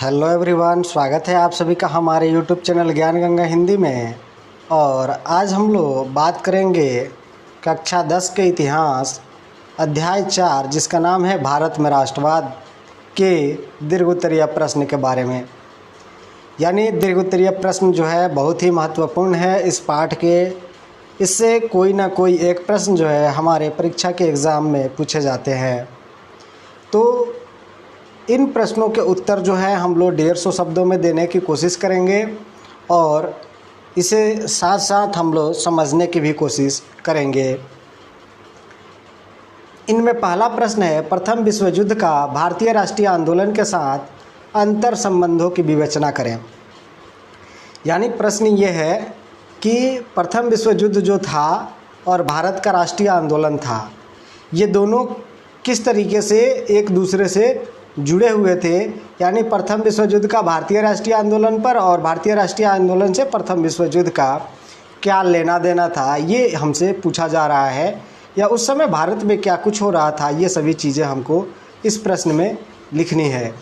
Hello everyone, स्वागत है आप सभी का हमारे यूट्यूब चैनल ज्ञान गंगा हिंदी में। और आज हम लोग बात करेंगे कक्षा 10 के इतिहास अध्याय 4 जिसका नाम है भारत में राष्ट्रवाद के दीर्घोत्तरीय प्रश्न के बारे में। यानी दीर्घोत्तरीय प्रश्न जो है बहुत ही महत्वपूर्ण है इस पाठ के। इससे कोई ना कोई एक प्रश्न जो है हमारे परीक्षा के एग्ज़ाम में पूछे जाते हैं। तो इन प्रश्नों के उत्तर जो है हम लोग 150 शब्दों में देने की कोशिश करेंगे और इसे साथ साथ हम लोग समझने की भी कोशिश करेंगे। इनमें पहला प्रश्न है, प्रथम विश्व युद्ध का भारतीय राष्ट्रीय आंदोलन के साथ अंतर संबंधों की विवेचना करें। यानी प्रश्न ये है कि प्रथम विश्व युद्ध जो था और भारत का राष्ट्रीय आंदोलन था, ये दोनों किस तरीके से एक दूसरे से जुड़े हुए थे। यानी प्रथम विश्व युद्ध का भारतीय राष्ट्रीय आंदोलन पर और भारतीय राष्ट्रीय आंदोलन से प्रथम विश्व युद्ध का क्या लेना देना था, ये हमसे पूछा जा रहा है। या उस समय भारत में क्या कुछ हो रहा था, ये सभी चीज़ें हमको इस प्रश्न में लिखनी है।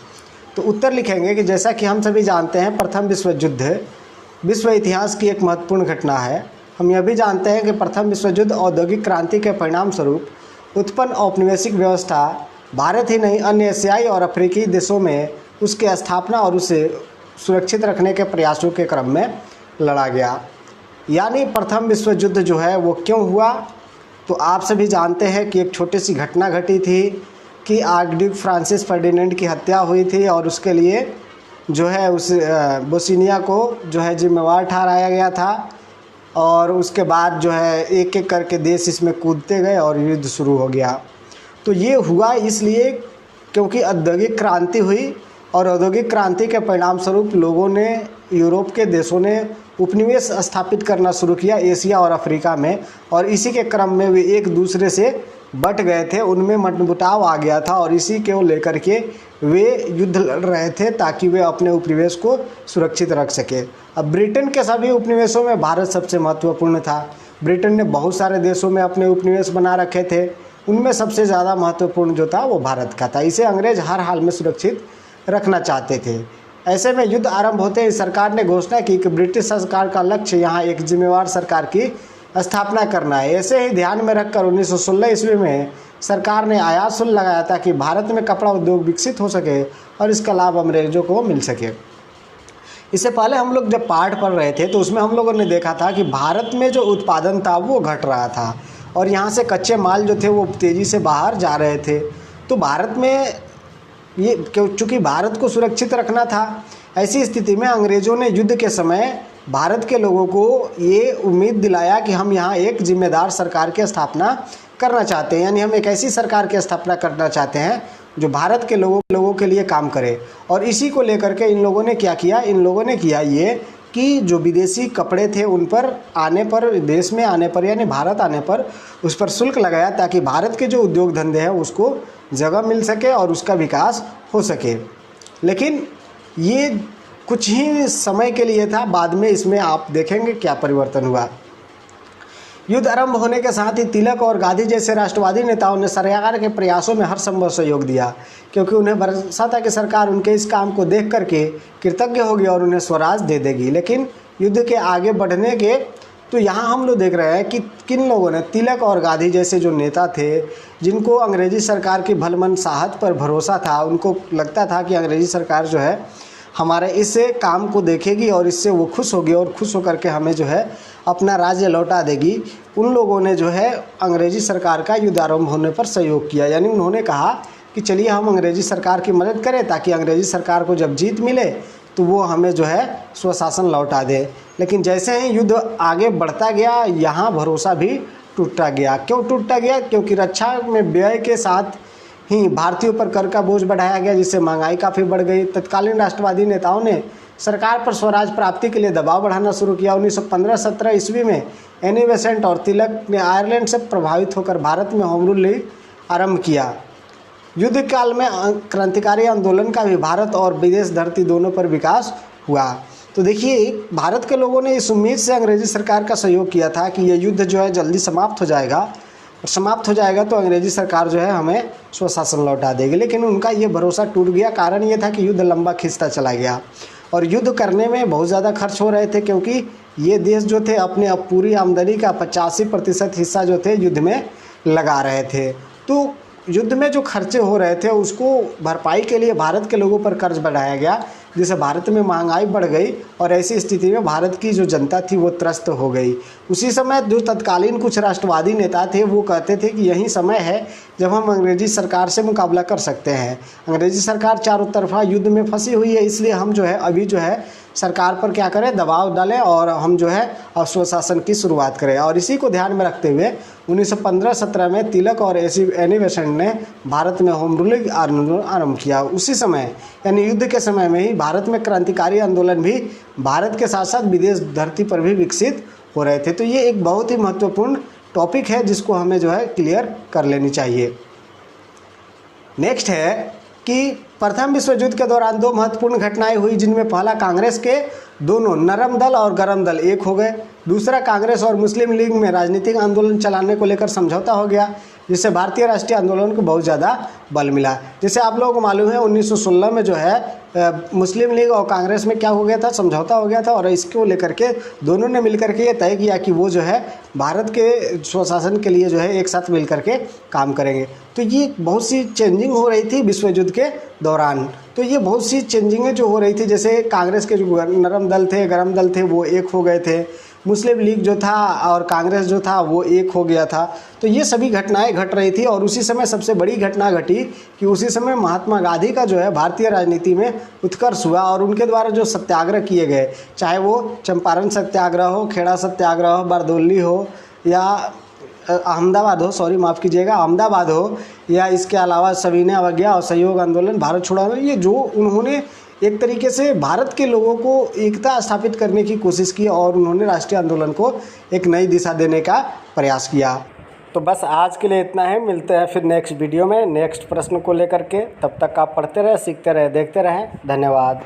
तो उत्तर लिखेंगे कि जैसा कि हम सभी जानते हैं प्रथम विश्व युद्ध विश्व इतिहास की एक महत्वपूर्ण घटना है। हम यह भी जानते हैं कि प्रथम विश्व युद्ध औद्योगिक क्रांति के परिणाम स्वरूप उत्पन्न औपनिवेशिक व्यवस्था भारत ही नहीं अन्य एशियाई और अफ्रीकी देशों में उसकी स्थापना और उसे सुरक्षित रखने के प्रयासों के क्रम में लड़ा गया। यानी प्रथम विश्व युद्ध जो है वो क्यों हुआ, तो आप सभी जानते हैं कि एक छोटी सी घटना घटी थी कि आर्कड्यूक फ्रांसिस फर्डिनेंड की हत्या हुई थी और उसके लिए जो है उस बोस्निया को जो है जिम्मेवार ठहराया गया था। और उसके बाद जो है एक एक करके देश इसमें कूदते गए और युद्ध शुरू हो गया। तो ये हुआ इसलिए क्योंकि औद्योगिक क्रांति हुई और औद्योगिक क्रांति के परिणाम स्वरूप लोगों ने, यूरोप के देशों ने उपनिवेश स्थापित करना शुरू किया एशिया और अफ्रीका में। और इसी के क्रम में वे एक दूसरे से बट गए थे, उनमें मतमुटाव आ गया था और इसी को लेकर के वे युद्ध लड़ रहे थे ताकि वे अपने उपनिवेश को सुरक्षित रख सके। अब ब्रिटेन के सभी उपनिवेशों में भारत सबसे महत्वपूर्ण था। ब्रिटेन ने बहुत सारे देशों में अपने उपनिवेश बना रखे थे, उनमें सबसे ज़्यादा महत्वपूर्ण जो था वो भारत का था। इसे अंग्रेज हर हाल में सुरक्षित रखना चाहते थे। ऐसे में युद्ध आरंभ होते ही सरकार ने घोषणा की कि ब्रिटिश सरकार का लक्ष्य यहाँ एक जिम्मेवार सरकार की स्थापना करना है। ऐसे ही ध्यान में रखकर 1916 ईस्वी में सरकार ने आयात शुल्क लगाया ताकि भारत में कपड़ा उद्योग विकसित हो सके और इसका लाभ अंग्रेजों को मिल सके। इससे पहले हम लोग जब पाठ पढ़ रहे थे तो उसमें हम लोगों ने देखा था कि भारत में जो उत्पादन था वो घट रहा था और यहाँ से कच्चे माल जो थे वो तेज़ी से बाहर जा रहे थे। तो भारत में ये चूँकि भारत को सुरक्षित रखना था, ऐसी स्थिति में अंग्रेज़ों ने युद्ध के समय भारत के लोगों को ये उम्मीद दिलाया कि हम यहाँ एक जिम्मेदार सरकार की स्थापना करना चाहते हैं। यानी हम एक ऐसी सरकार की स्थापना करना चाहते हैं जो भारत के लोगों के लिए काम करे। और इसी को लेकर के इन लोगों ने क्या किया, इन लोगों ने किया ये कि जो विदेशी कपड़े थे उन पर आने पर, देश में आने पर यानी भारत आने पर उस पर शुल्क लगाया ताकि भारत के जो उद्योग धंधे हैं उसको जगह मिल सके और उसका विकास हो सके। लेकिन ये कुछ ही समय के लिए था, बाद में इसमें आप देखेंगे क्या परिवर्तन हुआ। युद्ध आरंभ होने के साथ ही तिलक और गांधी जैसे राष्ट्रवादी नेताओं ने सरकार के प्रयासों में हर संभव सहयोग दिया, क्योंकि उन्हें भरोसा था कि सरकार उनके इस काम को देख करके कृतज्ञ होगी और उन्हें स्वराज दे देगी। लेकिन युद्ध के आगे बढ़ने के तो यहाँ हम लोग देख रहे हैं कि किन लोगों ने, तिलक और गांधी जैसे जो नेता थे जिनको अंग्रेजी सरकार की भलमनसाहत पर भरोसा था, उनको लगता था कि अंग्रेजी सरकार जो है हमारे इस काम को देखेगी और इससे वो खुश होगी और खुश होकर के हमें जो है अपना राज्य लौटा देगी। उन लोगों ने जो है अंग्रेजी सरकार का युद्ध आरंभ होने पर सहयोग किया। यानी उन्होंने कहा कि चलिए हम अंग्रेजी सरकार की मदद करें ताकि अंग्रेजी सरकार को जब जीत मिले तो वो हमें जो है स्वशासन लौटा दे। लेकिन जैसे ही युद्ध आगे बढ़ता गया यहाँ भरोसा भी टूटता गया। क्यों टूटता गया? क्योंकि रक्षा में व्यय के साथ ही भारतीयों पर कर का बोझ बढ़ाया गया, जिससे महंगाई काफ़ी बढ़ गई। तत्कालीन राष्ट्रवादी नेताओं ने सरकार पर स्वराज प्राप्ति के लिए दबाव बढ़ाना शुरू किया। 1915-17 ईस्वी में एनी बेसेंट और तिलक ने आयरलैंड से प्रभावित होकर भारत में होम रूल आरंभ किया। युद्ध काल में क्रांतिकारी आंदोलन का भी भारत और विदेश धरती दोनों पर विकास हुआ। तो देखिए, भारत के लोगों ने इस उम्मीद से अंग्रेजी सरकार का सहयोग किया था कि यह युद्ध जो है जल्दी समाप्त हो जाएगा समाप्त हो जाएगा तो अंग्रेजी सरकार जो है हमें स्वशासन लौटा देगी। लेकिन उनका ये भरोसा टूट गया। कारण ये था कि युद्ध लंबा खिंचता चला गया और युद्ध करने में बहुत ज़्यादा खर्च हो रहे थे, क्योंकि ये देश जो थे अपने अब पूरी आमदनी का 85% हिस्सा जो थे युद्ध में लगा रहे थे। तो युद्ध में जो खर्चे हो रहे थे उसको भरपाई के लिए भारत के लोगों पर कर्ज बढ़ाया गया, जिससे भारत में महंगाई बढ़ गई और ऐसी स्थिति में भारत की जो जनता थी वो त्रस्त हो गई। उसी समय जो तत्कालीन कुछ राष्ट्रवादी नेता थे वो कहते थे कि यही समय है जब हम अंग्रेजी सरकार से मुकाबला कर सकते हैं। अंग्रेजी सरकार चारों तरफा युद्ध में फंसी हुई है, इसलिए हम जो है अभी जो है सरकार पर क्या करें, दबाव डालें और हम जो है स्वशासन की शुरुआत करें। और इसी को ध्यान में रखते हुए 1915-17 में तिलक और एनी बेसेंट ने भारत में होम रूलिंग आंदोलन आरंभ किया। उसी समय यानी युद्ध के समय में ही भारत में क्रांतिकारी आंदोलन भी भारत के साथ साथ विदेश धरती पर भी विकसित हो रहे थे। तो ये एक बहुत ही महत्वपूर्ण टॉपिक है जिसको हमें जो है क्लियर कर लेनी चाहिए। नेक्स्ट है कि प्रथम विश्व युद्ध के दौरान दो महत्वपूर्ण घटनाएं हुई, जिनमें पहला कांग्रेस के दोनों नरम दल और गरम दल एक हो गए। दूसरा कांग्रेस और मुस्लिम लीग में राजनीतिक आंदोलन चलाने को लेकर समझौता हो गया, जिससे भारतीय राष्ट्रीय आंदोलन को बहुत ज़्यादा बल मिला। जैसे आप लोगों को मालूम है 1916 में जो है मुस्लिम लीग और कांग्रेस में क्या हो गया था, समझौता हो गया था और इसको लेकर के दोनों ने मिलकर के ये तय किया कि वो जो है भारत के स्वशासन के लिए जो है एक साथ मिलकर के काम करेंगे। तो ये बहुत सी चेंजिंग हो रही थी विश्व युद्ध के दौरान। तो ये बहुत सी चेंजिंगें जो हो रही थी, जैसे कांग्रेस के जो नरम दल थे, गरम दल थे, वो एक हो गए थे। मुस्लिम लीग जो था और कांग्रेस जो था वो एक हो गया था। तो ये सभी घटनाएं घट रही थी और उसी समय सबसे बड़ी घटना घटी कि उसी समय महात्मा गांधी का जो है भारतीय राजनीति में उत्कर्ष हुआ और उनके द्वारा जो सत्याग्रह किए गए, चाहे वो चंपारण सत्याग्रह हो, खेड़ा सत्याग्रह हो, बारदौली हो या अहमदाबाद हो, सॉरी माफ़ कीजिएगा, अहमदाबाद हो, या इसके अलावा सविनय अवज्ञा और सहयोग आंदोलन, भारत छोड़ो आंदोलन, ये जो उन्होंने एक तरीके से भारत के लोगों को एकता स्थापित करने की कोशिश की और उन्होंने राष्ट्रीय आंदोलन को एक नई दिशा देने का प्रयास किया। तो बस आज के लिए इतना है, मिलते हैं फिर नेक्स्ट वीडियो में नेक्स्ट प्रश्न को लेकर के। तब तक आप पढ़ते रहे, सीखते रहे, देखते रहें। धन्यवाद।